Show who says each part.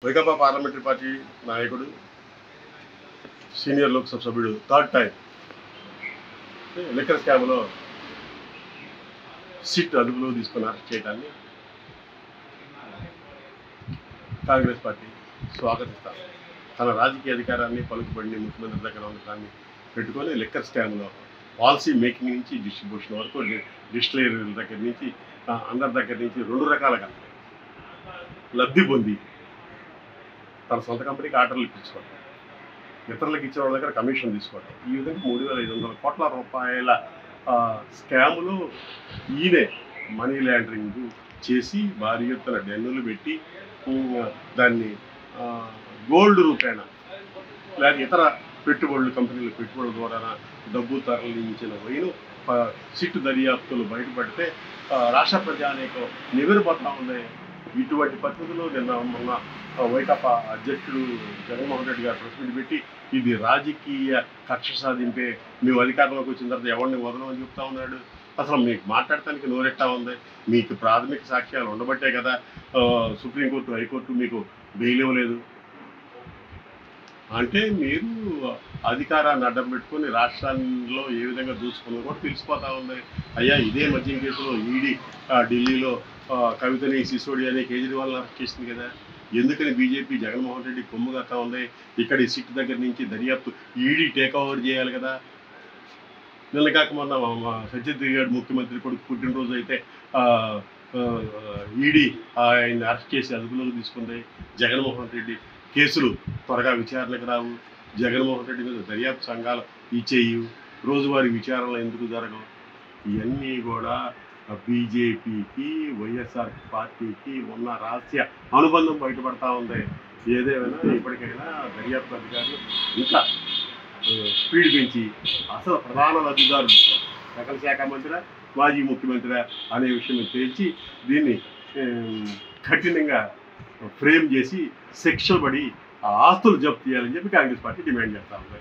Speaker 1: Vaikapa parliamentary party నాయకుడు senior Lok Sabha సభ్యుడు third time liquor స్కామ్లో సిట్ అదుపులో తీసుకుని అరెస్ట్ చేయడాన్ని కాంగ్రెస్ పార్టీ స్వాగతిస్తారు. తన రాజకీయ అధికారాన్ని పలుకుబడిని ముఖ్యమంత్రి దగ్గర ఉన్న దాన్ని పెట్టుకొని లిక్కర్ స్కామ్లో పాలసీ మేకింగ్ నుంచి డిస్ట్రిబ్యూషన్ వరకు డిస్టిలరీల దగ్గర నుంచి అందరి దగ్గర నుంచి రెండు రకాలుగా లబ్ధి పొంది తన సొంత కంపెనీకి ఆర్డర్లు ఇప్పించుకోవడం, ఇతరులకు ఇచ్చిన వాళ్ళ దగ్గర కమిషన్ తీసుకోవడం, ఈ విధంగా 3,500 కోట్ల రూపాయల స్కాములు ఈయనే మనీ లాండరింగ్ చేసి భారీ ఎత్తున డెన్నులు పెట్టి దాన్ని గోల్డ్ రూపేణ లేదా ఇతర పెట్టుబడులు కంపెనీల పెట్టుబడుల ద్వారా డబ్బు తరలించిన వైను సిట్టు దర్యాప్తులు బయటపడితే రాష్ట్ర ప్రజానీకం నివ్వెరపోతా ఉంది. ఇటువంటి పరిస్థితుల్లో నిన్న మొన్న వైకాపా అధ్యక్షుడు జగన్మోహన్ రెడ్డి గారు ప్రెస్ మీట్ పెట్టి ఇది రాజకీయ కక్ష సాధింపే, మేము అధికారంలోకి వచ్చిన తర్వాత ఎవరిని వదలమని చెప్తా ఉన్నాడు. అసలు మీకు మాట్లాడటానికి నోరెట్టా ఉంది? మీకు ప్రాథమిక సాక్ష్యాలు ఉండబట్టే కదా సుప్రీంకోర్టు హైకోర్టు మీకు బెయిల్ ఇవ్వలేదు. అంటే మీరు అధికారాన్ని అడ్డం పెట్టుకొని రాష్ట్రాల్లో ఏ విధంగా దూసుకున్నా కూడా తెలిసిపోతా ఉంది. అయ్యా ఇదే మద్యం కేసులో ఈడీ ఢిల్లీలో కవితని సిసోడియాని కేజ్రీవాల్ అరెస్ట్ చేసింది కదా, ఎందుకని బీజేపీ జగన్మోహన్ రెడ్డి కొమ్ము కడతా ఉంది? ఇక్కడ ఈ సిట్ దగ్గర నుంచి దర్యాప్తు ఈడీ టేక్ ఓవర్ చేయాలి కదా. నిన్న కాక మొన్న సత్యదేవ్ గారు ముఖ్యమంత్రి కొడుకు పుట్టినరోజు అయితే ఈడీ ఆయన అరెస్ట్ చేసి అదుపులోకి తీసుకుంది. జగన్మోహన్ రెడ్డి కేసులు త్వరగా విచారణకు రావు, జగన్మోహన్ రెడ్డి మీద దర్యాప్తు సంఘాలు ఇచ్చేయు, రోజువారీ విచారణలు ఎందుకు జరగవు? ఇవన్నీ కూడా బీజేపీకి వైఎస్ఆర్ పార్టీకి ఉన్న రహస్య అనుబంధం బయటపడతా ఉంది. ఏదేమైనా ఇప్పటికైనా దర్యాప్తు అధికారులు ఇంకా స్పీడ్ పెంచి అసలు ప్రధాన లబ్ధిదారులు సకల శాఖ మంత్రి మాజీ ముఖ్యమంత్రి అనే విషయం తేల్చి దీన్ని కఠినంగా ఫ్రేమ్ చేసి శిక్షలు పడి ఆస్తులు జప్తు చేయాలని చెప్పి కాంగ్రెస్ పార్టీ డిమాండ్ చేస్తూ ఉంది.